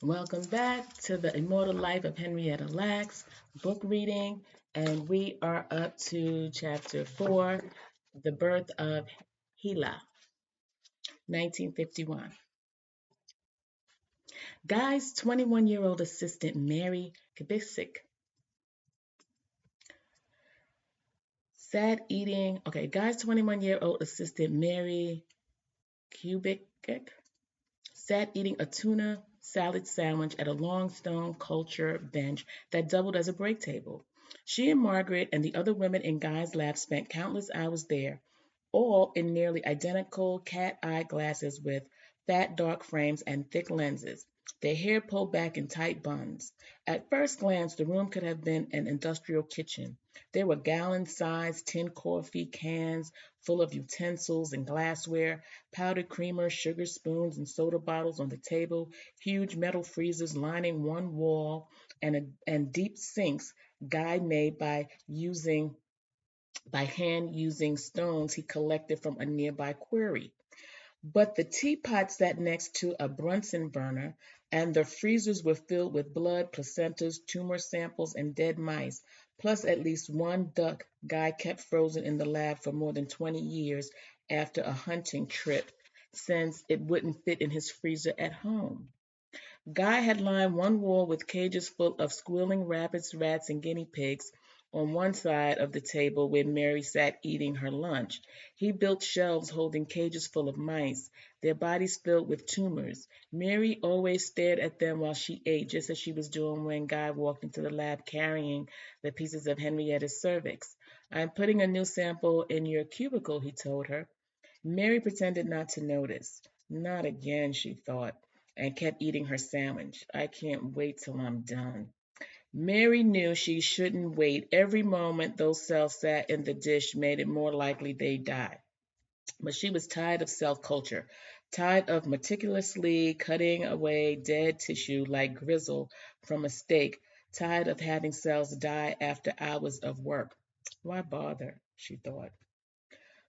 Welcome back to the Immortal Life of Henrietta Lacks book reading, and we are up to chapter 4, The Birth of HeLa, 1951. Guy's 21-year-old assistant, Mary Kubisik, Guy's 21-year-old assistant, Mary Kubik, sat eating a tuna salad sandwich at a long stone culture bench that doubled as a break table. She and Margaret and the other women in Guy's lab spent countless hours there, all in nearly identical cat eye glasses with fat dark frames and thick lenses, their hair pulled back in tight buns. At first glance, the room could have been an industrial kitchen. There were gallon-sized tin coffee cans full of utensils and glassware, powdered creamer, sugar spoons, and soda bottles on the table, huge metal freezers lining one wall, and deep sinks Guy made by hand using stones he collected from a nearby quarry. But the teapot sat next to a Bunsen burner, and the freezers were filled with blood, placentas, tumor samples, and dead mice, plus at least one duck Guy kept frozen in the lab for more than 20 years after a hunting trip, since it wouldn't fit in his freezer at home. Guy had lined one wall with cages full of squealing rabbits, rats, and guinea pigs on one side of the table where Mary sat eating her lunch. He built shelves holding cages full of mice, their bodies filled with tumors. Mary always stared at them while she ate, just as she was doing when Guy walked into the lab carrying the pieces of Henrietta's cervix. "I'm putting a new sample in your cubicle," he told her. Mary pretended not to notice. Not again, she thought, and kept eating her sandwich. I can't wait till I'm done. Mary knew she shouldn't wait. Every moment those cells sat in the dish made it more likely they'd die. But she was tired of cell culture, tired of meticulously cutting away dead tissue like gristle from a steak, tired of having cells die after hours of work. Why bother, she thought.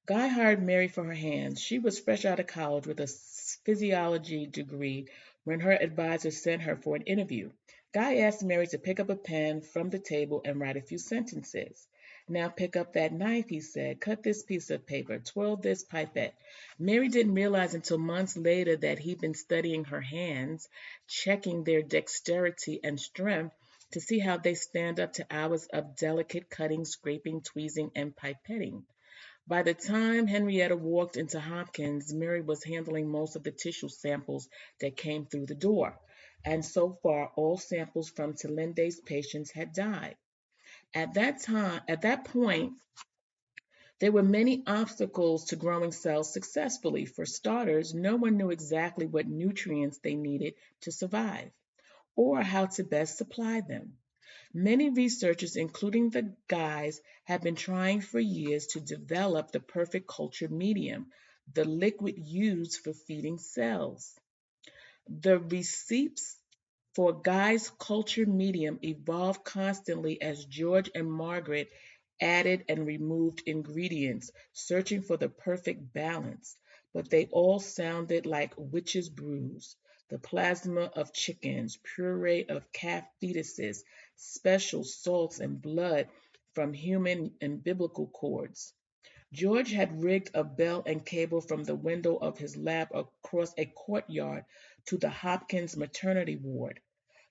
Guy hired Mary for her hands. She was fresh out of college with a physiology degree when her advisor sent her for an interview. Guy asked Mary to pick up a pen from the table and write a few sentences. "Now pick up that knife," he said. "Cut this piece of paper. Twirl this pipette." Mary didn't realize until months later that he'd been studying her hands, checking their dexterity and strength to see how they stand up to hours of delicate cutting, scraping, tweezing, and pipetting. By the time Henrietta walked into Hopkins, Mary was handling most of the tissue samples that came through the door. And so far, all samples from Telinde's patients had died. At that point, there were many obstacles to growing cells successfully. For starters, no one knew exactly what nutrients they needed to survive or how to best supply them. Many researchers, including the guys, have been trying for years to develop the perfect culture medium, the liquid used for feeding cells. The receipts for Guy's culture medium evolved constantly as George and Margaret added and removed ingredients, searching for the perfect balance. But they all sounded like witch's brews: the plasma of chickens, puree of calf fetuses, special salts and blood from human and biblical cords. George had rigged a bell and cable from the window of his lab across a courtyard to the Hopkins maternity ward,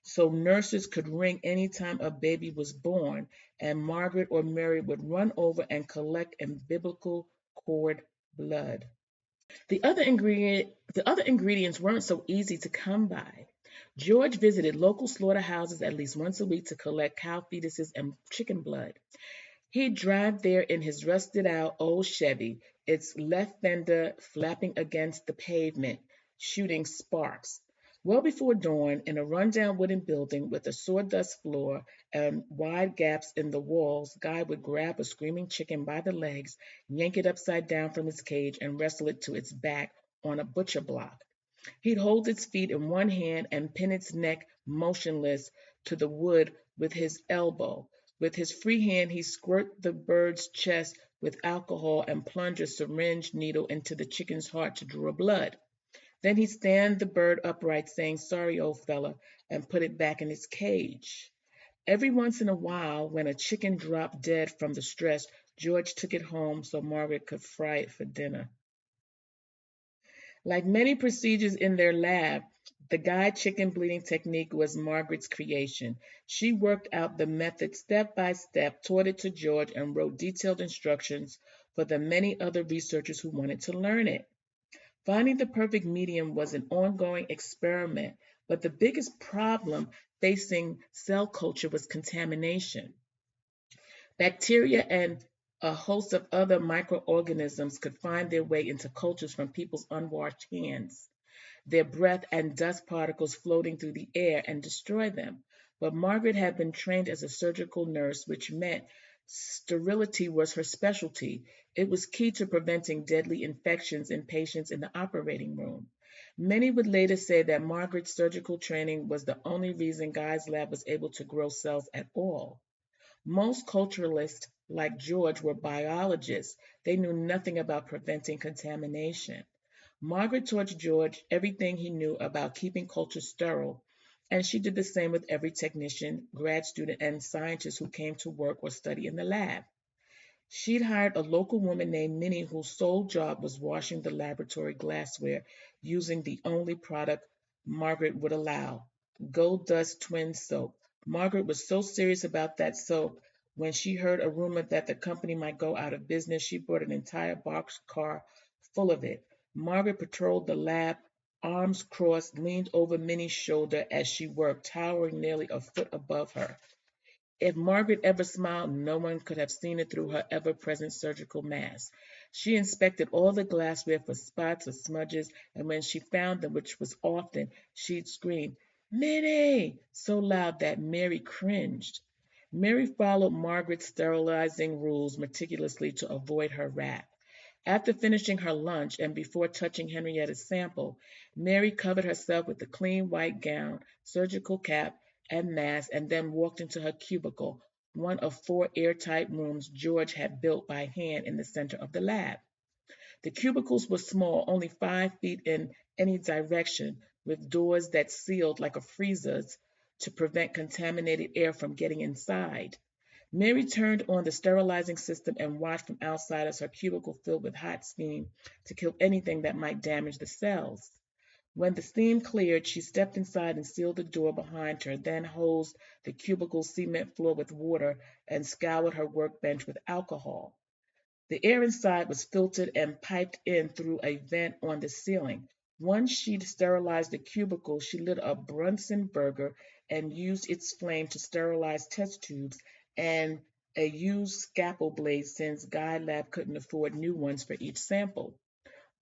so nurses could ring any time a baby was born, and Margaret or Mary would run over and collect umbilical cord blood. The other ingredients weren't so easy to come by. George visited local slaughterhouses at least once a week to collect cow fetuses and chicken blood. He'd drive there in his rusted out old Chevy, its left fender flapping against the pavement, shooting sparks. Well before dawn, in a rundown wooden building with a sawdust floor and wide gaps in the walls, Guy would grab a screaming chicken by the legs, yank it upside down from its cage, and wrestle it to its back on a butcher block. He'd hold its feet in one hand and pin its neck motionless to the wood with his elbow. With his free hand, he squirt the bird's chest with alcohol and plunge a syringe needle into the chicken's heart to draw blood. Then he'd stand the bird upright, saying, "Sorry, old fella," and put it back in its cage. Every once in a while, when a chicken dropped dead from the stress, George took it home so Margaret could fry it for dinner. Like many procedures in their lab, the guide chicken bleeding technique was Margaret's creation. She worked out the method step by step, taught it to George, and wrote detailed instructions for the many other researchers who wanted to learn it. Finding the perfect medium was an ongoing experiment, but the biggest problem facing cell culture was contamination. Bacteria and a host of other microorganisms could find their way into cultures from people's unwashed hands, their breath and dust particles floating through the air and destroy them. But Margaret had been trained as a surgical nurse, which meant sterility was her specialty. It was key to preventing deadly infections in patients in the operating room. Many would later say that Margaret's surgical training was the only reason Guy's lab was able to grow cells at all. Most culturalists, like George, were biologists. They knew nothing about preventing contamination. Margaret taught George everything he knew about keeping culture sterile, and she did the same with every technician, grad student, and scientist who came to work or study in the lab. She'd hired a local woman named Minnie whose sole job was washing the laboratory glassware using the only product Margaret would allow, Gold Dust Twin Soap. Margaret was so serious about that soap, when she heard a rumor that the company might go out of business, she brought an entire box car full of it. Margaret patrolled the lab, arms crossed, leaned over Minnie's shoulder as she worked, towering nearly a foot above her. If Margaret ever smiled, no one could have seen it through her ever present surgical mask. She inspected all the glassware for spots or smudges, and when she found them, which was often, she'd scream, "Minnie!" so loud that Mary cringed. Mary followed Margaret's sterilizing rules meticulously to avoid her wrath. After finishing her lunch and before touching Henrietta's sample, Mary covered herself with a clean white gown, surgical cap, and mask, and then walked into her cubicle, one of four airtight rooms George had built by hand in the center of the lab. The cubicles were small, only 5 feet in any direction, with doors that sealed like a freezer's to prevent contaminated air from getting inside. Mary turned on the sterilizing system and watched from outside as her cubicle filled with hot steam to kill anything that might damage the cells. When the steam cleared, she stepped inside and sealed the door behind her, then hosed the cubicle cement floor with water and scoured her workbench with alcohol. The air inside was filtered and piped in through a vent on the ceiling. Once she'd sterilized the cubicle, she lit a Bunsen burner and used its flame to sterilize test tubes and a used scalpel blade since Guy Lab couldn't afford new ones for each sample.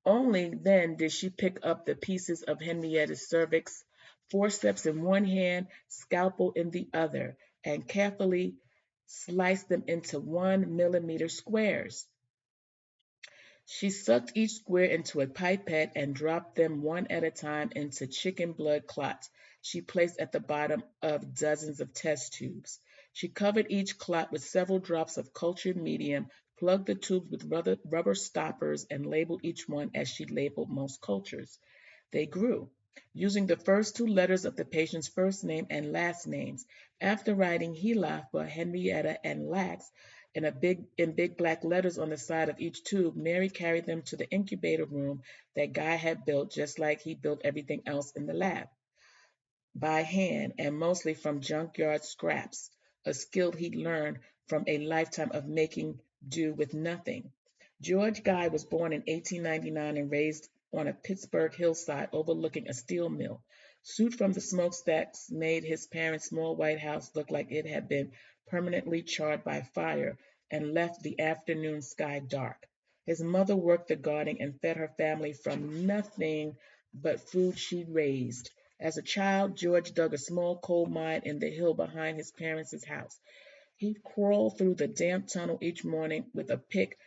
Only then did she pick up the pieces of Henrietta's cervix, forceps in one hand, scalpel in the other, and carefully slice them into 1 millimeter squares. She sucked each square into a pipette and dropped them one at a time into chicken blood clots she placed at the bottom of dozens of test tubes. She covered each clot with several drops of cultured medium, plugged the tubes with rubber stoppers, and labeled each one as she labeled most cultures. They grew, using the first two letters of the patient's first name and last names. After writing HeLa for Henrietta and Lax in big black letters on the side of each tube, Mary carried them to the incubator room that Guy had built, just like he built everything else in the lab, by hand and mostly from junkyard scraps, a skill he'd learned from a lifetime of making do with nothing. George Guy was born in 1899 and raised on a Pittsburgh hillside overlooking a steel mill. Soot from the smokestacks made his parents' small white house look like it had been permanently charred by fire and left the afternoon sky dark. His mother worked the garden and fed her family from nothing but food she'd raised. As a child, George dug a small coal mine in the hill behind his parents' house. He'd crawl through the damp tunnel each morning with a pick,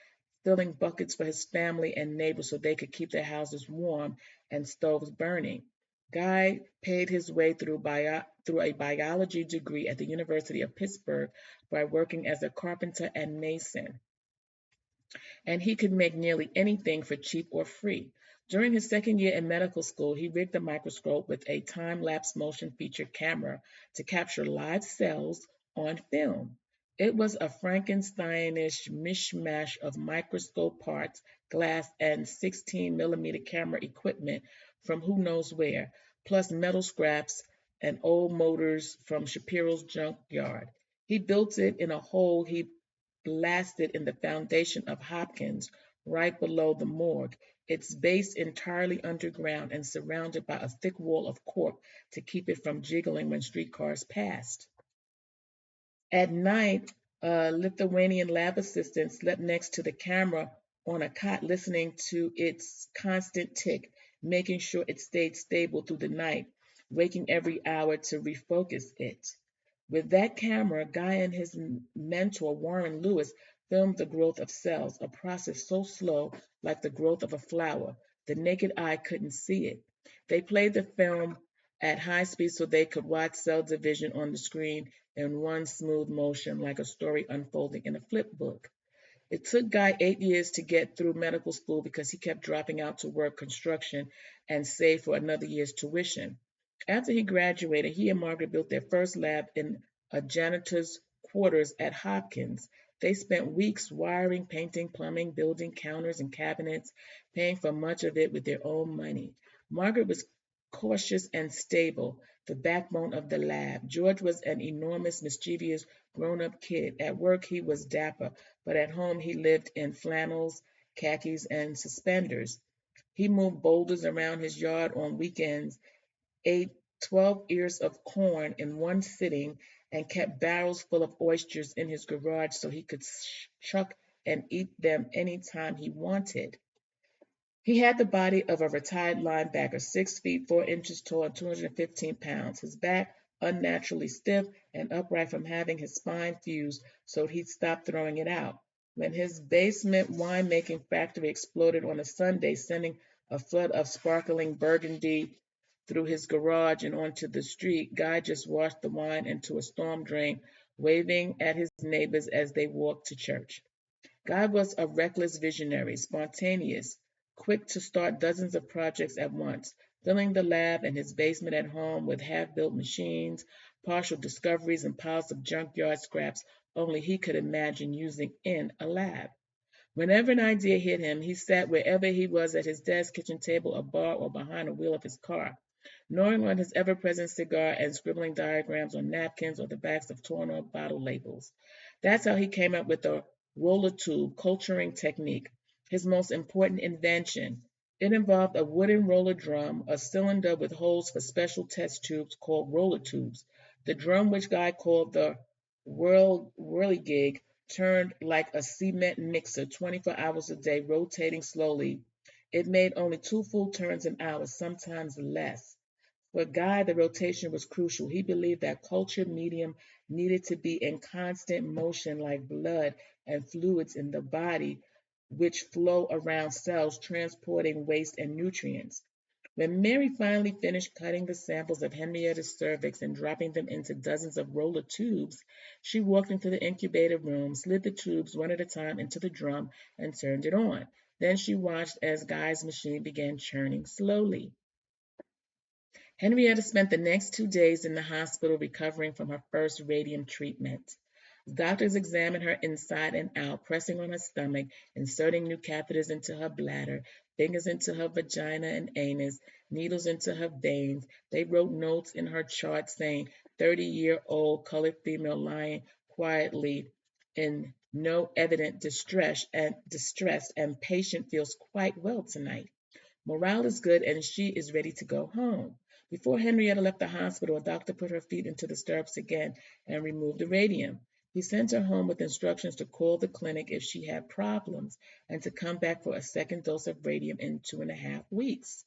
filling buckets for his family and neighbors so they could keep their houses warm and stoves burning. Guy paid his way through a biology degree at the University of Pittsburgh by working as a carpenter and mason. and he could make nearly anything for cheap or free. During his second year in medical school, he rigged a microscope with a time-lapse motion feature camera to capture live cells on film. It was a Frankensteinish mishmash of microscope parts, glass, and 16 millimeter camera equipment from who knows where, plus metal scraps and old motors from Shapiro's junkyard. He built it in a hole he blasted in the foundation of Hopkins, right below the morgue, its base entirely underground and surrounded by a thick wall of cork to keep it from jiggling when streetcars passed. At night, a Lithuanian lab assistant slept next to the camera on a cot, listening to its constant tick, making sure it stayed stable through the night, waking every hour to refocus it. With that camera, Guy and his mentor, Warren Lewis, filmed the growth of cells, a process so slow, like the growth of a flower, the naked eye couldn't see it. They played the film at high speed so they could watch cell division on the screen in one smooth motion, like a story unfolding in a flip book. It took Guy 8 years to get through medical school because he kept dropping out to work construction and save for another year's tuition. After he graduated, he and Margaret built their first lab in a janitor's quarters at Hopkins. They spent weeks wiring, painting, plumbing, building counters and cabinets, paying for much of it with their own money. Margaret was cautious and stable, the backbone of the lab. George was an enormous, mischievous, grown-up kid. At work, he was dapper, but at home he lived in flannels, khakis, and suspenders. He moved boulders around his yard on weekends, ate 12 ears of corn in one sitting, and kept barrels full of oysters in his garage so he could chuck and eat them any time he wanted. He had the body of a retired linebacker, 6 feet 4 inches tall and 215 pounds. His back unnaturally stiff and upright from having his spine fused so he'd stop throwing it out. When his basement winemaking factory exploded on a Sunday, sending a flood of sparkling burgundy through his garage and onto the street, Guy just washed the wine into a storm drain, waving at his neighbors as they walked to church. Guy was a reckless visionary, spontaneous, quick to start dozens of projects at once, filling the lab and his basement at home with half-built machines, partial discoveries, and piles of junkyard scraps only he could imagine using in a lab. Whenever an idea hit him, he sat wherever he was at his desk, kitchen table, a bar, or behind the wheel of his car, gnawing on his ever-present cigar and scribbling diagrams on napkins or the backs of torn-off bottle labels. That's how he came up with the roller tube culturing technique, his most important invention. It involved a wooden roller drum, a cylinder with holes for special test tubes called roller tubes. The drum, which Guy called the whirligig, turned like a cement mixer 24 hours a day, rotating slowly. It made only two full turns an hour, sometimes less. For Guy, the rotation was crucial. He believed that cultured medium needed to be in constant motion like blood and fluids in the body, which flow around cells, transporting waste and nutrients. When Mary finally finished cutting the samples of Henrietta's cervix and dropping them into dozens of roller tubes, she walked into the incubator room, slid the tubes one at a time into the drum, and turned it on. Then she watched as Guy's machine began churning slowly. Henrietta spent the next 2 days in the hospital recovering from her first radium treatment. Doctors examined her inside and out, pressing on her stomach, inserting new catheters into her bladder, fingers into her vagina and anus, needles into her veins. They wrote notes in her chart saying 30-year-old colored female lying quietly in no evident distress and patient feels quite well tonight. Morale is good and she is ready to go home. Before Henrietta left the hospital, a doctor put her feet into the stirrups again and removed the radium. He sent her home with instructions to call the clinic if she had problems and to come back for a second dose of radium in 2.5 weeks.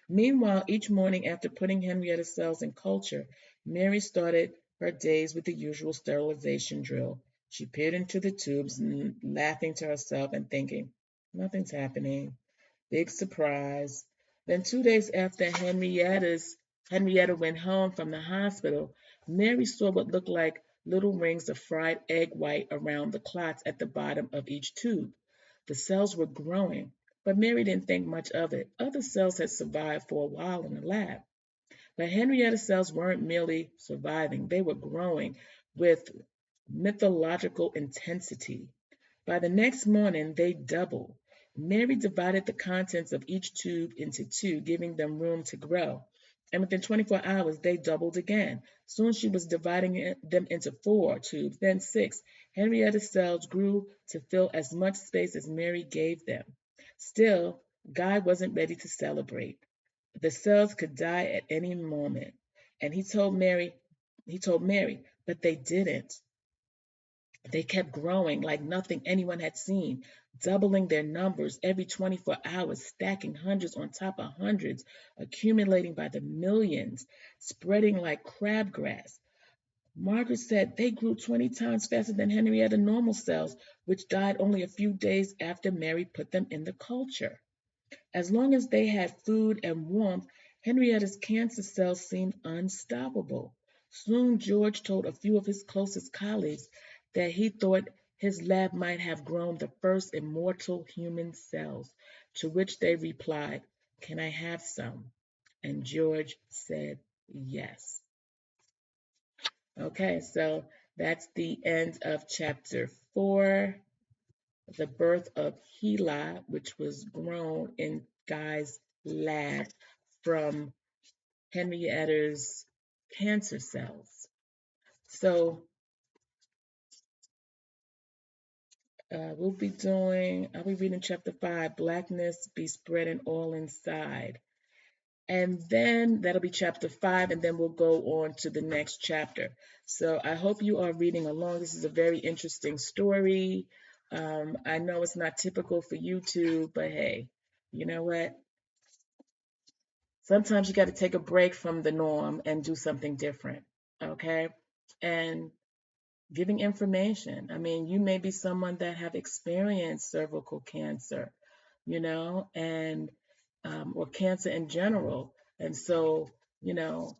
Meanwhile, each morning after putting Henrietta's cells in culture, Mary started her days with the usual sterilization drill. She peered into the tubes, laughing to herself and thinking, nothing's happening. Big surprise. Then 2 days after Henrietta went home from the hospital, Mary saw what looked like little rings of fried egg white around the clots at the bottom of each tube. The cells were growing, but Mary didn't think much of it. Other cells had survived for a while in the lab. But Henrietta's cells weren't merely surviving, they were growing with mythological intensity. By the next morning, they doubled. Mary divided the contents of each tube into two, giving them room to grow. And within 24 hours, they doubled again. Soon she was dividing them into 4 tubes, then 6. Henrietta's cells grew to fill as much space as Mary gave them. Still, God wasn't ready to celebrate. The cells could die at any moment. And he told Mary, but they didn't. They kept growing like nothing anyone had seen, doubling their numbers every 24 hours, stacking hundreds on top of hundreds, accumulating by the millions, spreading like crabgrass. Margaret said they grew 20 times faster than Henrietta normal cells, which died only a few days after Mary put them in the culture. As long as they had food and warmth, Henrietta's cancer cells seemed unstoppable. Soon George told a few of his closest colleagues that he thought his lab might have grown the first immortal human cells, to which they replied, "Can I have some?" And George said yes. Okay, so that's the end of chapter 4, the birth of HeLa, which was grown in Guy's lab from Henrietta's cancer cells. So I'll be reading chapter 5, Blackness Be Spreading All Inside. And then that'll be chapter 5, and then we'll go on to the next chapter. So I hope you are reading along. This is a very interesting story. I know it's not typical for YouTube, but hey, you know what? Sometimes you got to take a break from the norm and do something different, okay? And giving information. I mean, you may be someone that have experienced cervical cancer, and or cancer in general. And so, you know,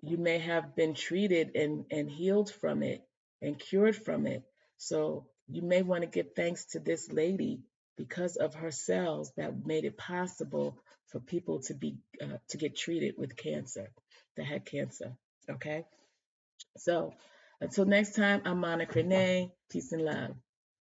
you may have been treated and healed from it and cured from it. So you may want to give thanks to this lady because of her cells that made it possible for people to get treated with cancer, that had cancer. Okay. So until next time, I'm Monica Renee. Peace and love.